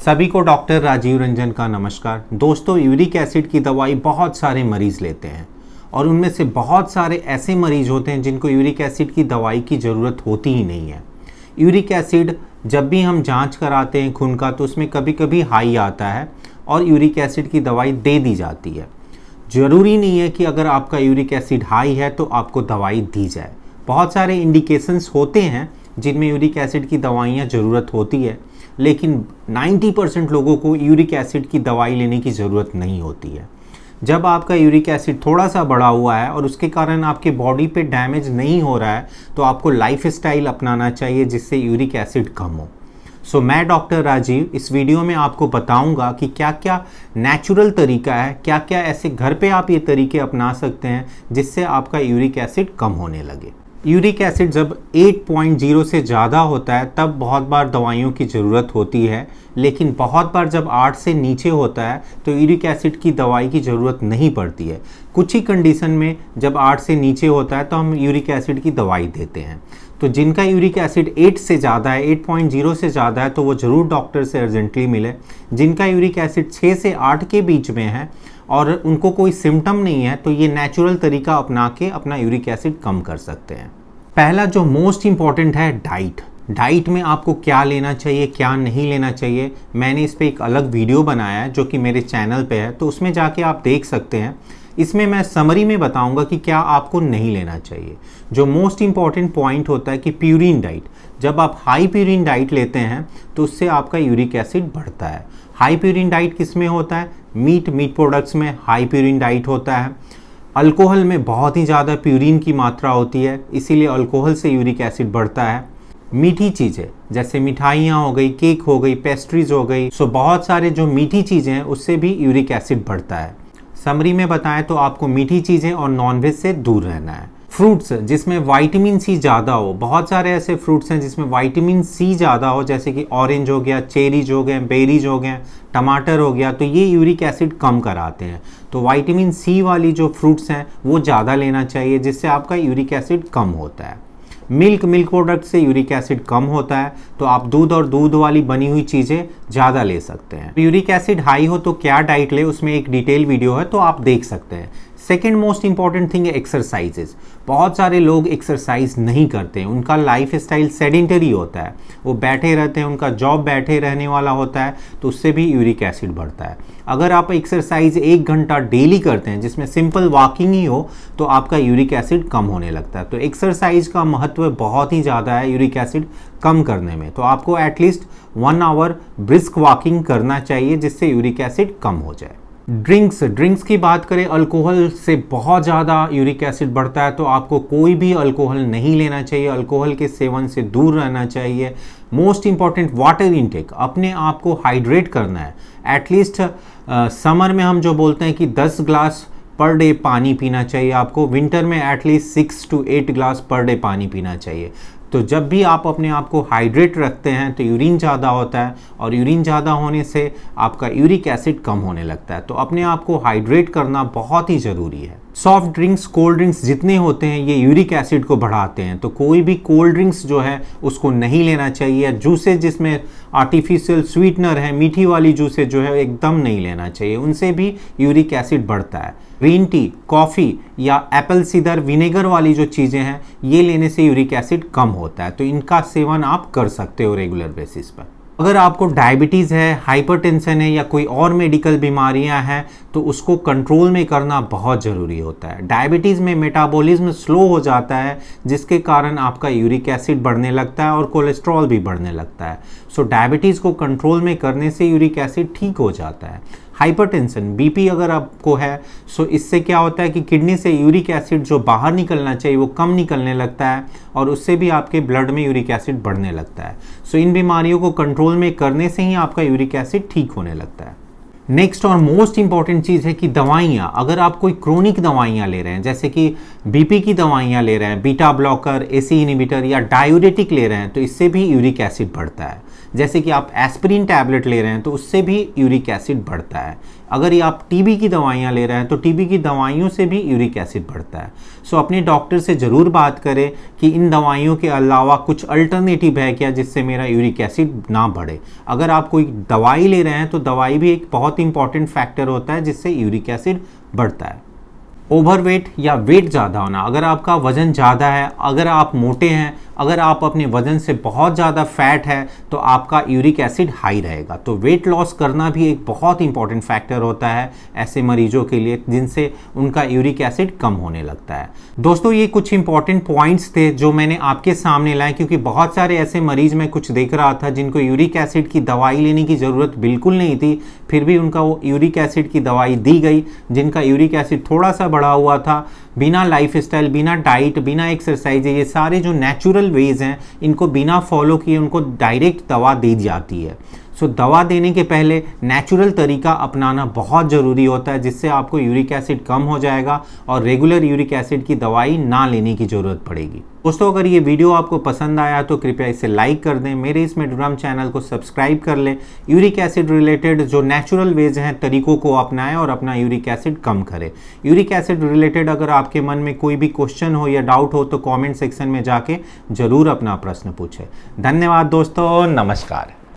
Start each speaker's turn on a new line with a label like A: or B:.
A: सभी को डॉक्टर राजीव रंजन का नमस्कार। दोस्तों, यूरिक एसिड की दवाई बहुत सारे मरीज़ लेते हैं और उनमें से बहुत सारे ऐसे मरीज़ होते हैं जिनको यूरिक एसिड की दवाई की ज़रूरत होती ही नहीं है। यूरिक एसिड जब भी हम जांच कराते हैं खून का तो उसमें कभी कभी हाई आता है और यूरिक एसिड की दवाई दे दी जाती है। ज़रूरी नहीं है कि अगर आपका यूरिक एसिड हाई है तो आपको दवाई दी जाए। बहुत सारे इंडिकेशंस होते हैं जिनमें यूरिक एसिड की दवाइयाँ ज़रूरत होती है, लेकिन 90% लोगों को यूरिक एसिड की दवाई लेने की ज़रूरत नहीं होती है। जब आपका यूरिक एसिड थोड़ा सा बढ़ा हुआ है और उसके कारण आपके बॉडी पे डैमेज नहीं हो रहा है तो आपको लाइफस्टाइल अपनाना चाहिए जिससे यूरिक एसिड कम हो। सो मैं डॉक्टर राजीव इस वीडियो में आपको बताऊंगा कि क्या क्या नेचुरल तरीका है, क्या क्या ऐसे घर पे आप ये तरीके अपना सकते हैं जिससे आपका यूरिक एसिड कम होने लगे। यूरिक एसिड जब 8.0 से ज़्यादा होता है तब बहुत बार दवाइयों की ज़रूरत होती है, लेकिन बहुत बार जब 8 से नीचे होता है तो यूरिक एसिड की दवाई की ज़रूरत नहीं पड़ती है। कुछ ही कंडीशन में जब 8 से नीचे होता है तो हम यूरिक एसिड की दवाई देते हैं। तो जिनका यूरिक एसिड 8 से ज़्यादा है, 8.0 से ज़्यादा है, तो वो ज़रूर डॉक्टर से अर्जेंटली मिले। जिनका यूरिक एसिड 6 से 8 के बीच में है और उनको कोई सिम्टम नहीं है तो ये नेचुरल तरीका अपना के अपना यूरिक एसिड कम कर सकते हैं। पहला जो मोस्ट इम्पॉर्टेंट है डाइट में आपको क्या लेना चाहिए, क्या नहीं लेना चाहिए। मैंने इस पे एक अलग वीडियो बनाया है जो कि मेरे चैनल पे है, तो उसमें जाके आप देख सकते हैं। इसमें मैं समरी में बताऊंगा कि क्या आपको नहीं लेना चाहिए। जो मोस्ट इम्पॉर्टेंट पॉइंट होता है कि प्यूरिन डाइट, जब आप हाई प्यूरिन डाइट लेते हैं तो उससे आपका यूरिक एसिड बढ़ता है। हाई प्यूरिन डाइट किस में होता है? मीट प्रोडक्ट्स में हाई प्यूरिन डाइट होता है। अल्कोहल में बहुत ही ज़्यादा प्यूरिन की मात्रा होती है, इसीलिए अल्कोहल से यूरिक एसिड बढ़ता है। मीठी चीज़ें जैसे मिठाइयाँ हो गई, केक हो गई, पेस्ट्रीज हो गई, सो बहुत सारे जो मीठी चीज़ें हैं उससे भी यूरिक एसिड बढ़ता है। समरी में बताएं तो आपको मीठी चीज़ें और नॉनवेज से दूर रहना है। फ्रूट्स जिसमें विटामिन सी ज़्यादा हो, बहुत सारे ऐसे फ्रूट्स हैं जिसमें विटामिन सी ज़्यादा हो, जैसे कि ऑरेंज हो गया, चेरीज हो गए, बेरीज हो गए, टमाटर हो गया, तो ये यूरिक एसिड कम कराते हैं। तो विटामिन सी वाली जो फ्रूट्स हैं वो ज़्यादा लेना चाहिए जिससे आपका यूरिक एसिड कम होता है। मिल्क प्रोडक्ट से यूरिक एसिड कम होता है, तो आप दूध और दूध वाली बनी हुई चीज़ें ज़्यादा ले सकते हैं। यूरिक एसिड हाई हो तो क्या डाइट ले, उसमें एक डिटेल वीडियो है तो आप देख सकते हैं। सेकेंड मोस्ट इंपॉर्टेंट थिंग है एक्सरसाइजेज। बहुत सारे लोग एक्सरसाइज नहीं करते हैं, उनका लाइफ स्टाइल सेडेंटरी होता है, वो बैठे रहते हैं, उनका जॉब बैठे रहने वाला होता है, तो उससे भी यूरिक एसिड बढ़ता है। अगर आप एक्सरसाइज 1 घंटा डेली करते हैं जिसमें सिंपल वॉकिंग ही हो तो आपका यूरिक एसिड कम होने लगता है। तो एक्सरसाइज का महत्व बहुत ही ज़्यादा है यूरिक एसिड कम करने में। तो आपको एटलीस्ट 1 आवर ब्रिस्क वॉकिंग करना चाहिए जिससे यूरिक एसिड कम हो जाए। ड्रिंक्स की बात करें, अल्कोहल से बहुत ज़्यादा यूरिक एसिड बढ़ता है, तो आपको कोई भी अल्कोहल नहीं लेना चाहिए, अल्कोहल के सेवन से दूर रहना चाहिए। मोस्ट इम्पॉर्टेंट वाटर इनटेक, अपने आप को हाइड्रेट करना है। एटलीस्ट समर में हम जो बोलते हैं कि 10 ग्लास पर डे पानी पीना चाहिए आपको, विंटर में at least 6 to 8 glass per day पानी पीना चाहिए। तो जब भी आप अपने आप को हाइड्रेट रखते हैं तो यूरिन ज़्यादा होता है और यूरिन ज़्यादा होने से आपका यूरिक एसिड कम होने लगता है। तो अपने आप को हाइड्रेट करना बहुत ही ज़रूरी है। सॉफ्ट ड्रिंक्स, कोल्ड ड्रिंक्स जितने होते हैं ये यूरिक एसिड को बढ़ाते हैं, तो कोई भी कोल्ड ड्रिंक्स जो है उसको नहीं लेना चाहिए। जूसेस जिसमें आर्टिफिशियल स्वीटनर है, मीठी वाली जूसेस जो है एकदम नहीं लेना चाहिए, उनसे भी यूरिक एसिड बढ़ता है। ग्रीन टी, कॉफ़ी या एप्पल सीडर विनेगर वाली जो चीज़ें हैं ये लेने से यूरिक एसिड कम होता है, तो इनका सेवन आप कर सकते हो रेगुलर बेसिस पर। अगर आपको डायबिटीज़ है, हाइपरटेंशन है या कोई और मेडिकल बीमारियां हैं तो उसको कंट्रोल में करना बहुत ज़रूरी होता है। डायबिटीज़ में मेटाबॉलिज्म स्लो हो जाता है जिसके कारण आपका यूरिक एसिड बढ़ने लगता है और कोलेस्ट्रॉल भी बढ़ने लगता है। सो डायबिटीज़ को कंट्रोल में करने से यूरिक एसिड ठीक हो जाता है। हाइपरटेंशन, बीपी अगर आपको है सो इससे क्या होता है कि किडनी से यूरिक एसिड जो बाहर निकलना चाहिए वो कम निकलने लगता है और उससे भी आपके ब्लड में यूरिक एसिड बढ़ने लगता है। सो इन बीमारियों को कंट्रोल में करने से ही आपका यूरिक एसिड ठीक होने लगता है। नेक्स्ट और मोस्ट इंपॉर्टेंट चीज़ है कि दवाइयाँ, अगर आप कोई क्रोनिक दवाइयाँ ले रहे हैं जैसे कि बीपी की दवाइयाँ ले रहे हैं, बीटा ब्लॉकर, एसी इनहिबिटर या डायूरेटिक ले रहे हैं, तो इससे भी यूरिक एसिड बढ़ता है। जैसे कि आप एस्पिरिन टैबलेट ले रहे हैं तो उससे भी यूरिक एसिड बढ़ता है। अगर ये आप टीबी की दवाइयाँ ले रहे हैं तो टीबी की दवाइयों से भी यूरिक एसिड बढ़ता है। सो अपने डॉक्टर से ज़रूर बात करें कि इन दवाइयों के अलावा कुछ अल्टरनेटिव है क्या जिससे मेरा यूरिक एसिड ना बढ़े। अगर आप कोई दवाई ले रहे हैं तो दवाई भी एक बहुत इंपॉर्टेंट फैक्टर होता है जिससे यूरिक एसिड बढ़ता है। ओवरवेट या वेट ज़्यादा होना, अगर आपका वज़न ज़्यादा है, अगर आप मोटे हैं, अगर आप अपने वज़न से बहुत ज़्यादा फैट है तो आपका यूरिक एसिड हाई रहेगा। तो वेट लॉस करना भी एक बहुत इंपॉर्टेंट फैक्टर होता है ऐसे मरीजों के लिए जिनसे उनका यूरिक एसिड कम होने लगता है। दोस्तों ये कुछ इंपॉर्टेंट पॉइंट्स थे जो मैंने आपके सामने लाए, क्योंकि बहुत सारे ऐसे मरीज मैं कुछ देख रहा था जिनको यूरिक एसिड की दवाई लेने की ज़रूरत बिल्कुल नहीं थी, फिर भी उनका वो यूरिक एसिड की दवाई दी गई। जिनका यूरिक एसिड थोड़ा सा बढ़ा हुआ था, बिना लाइफस्टाइल, बिना डाइट, बिना एक्सरसाइज, ये सारे जो नेचुरल वेज हैं इनको बिना फॉलो किए उनको डायरेक्ट दवा दी जाती है। सो दवा देने के पहले नेचुरल तरीका अपनाना बहुत ज़रूरी होता है जिससे आपको यूरिक एसिड कम हो जाएगा और रेगुलर यूरिक एसिड की दवाई ना लेने की ज़रूरत पड़ेगी। दोस्तों अगर ये वीडियो आपको पसंद आया तो कृपया इसे लाइक कर दें, मेरे इस मेडोड्राम चैनल को सब्सक्राइब कर लें। यूरिक एसिड रिलेटेड जो नेचुरल वेज हैं तरीकों को अपनाएं और अपना यूरिक एसिड कम करें। यूरिक एसिड रिलेटेड अगर आपके मन में कोई भी क्वेश्चन हो या डाउट हो तो कमेंट सेक्शन में जाके ज़रूर अपना प्रश्न पूछें। धन्यवाद दोस्तों, नमस्कार।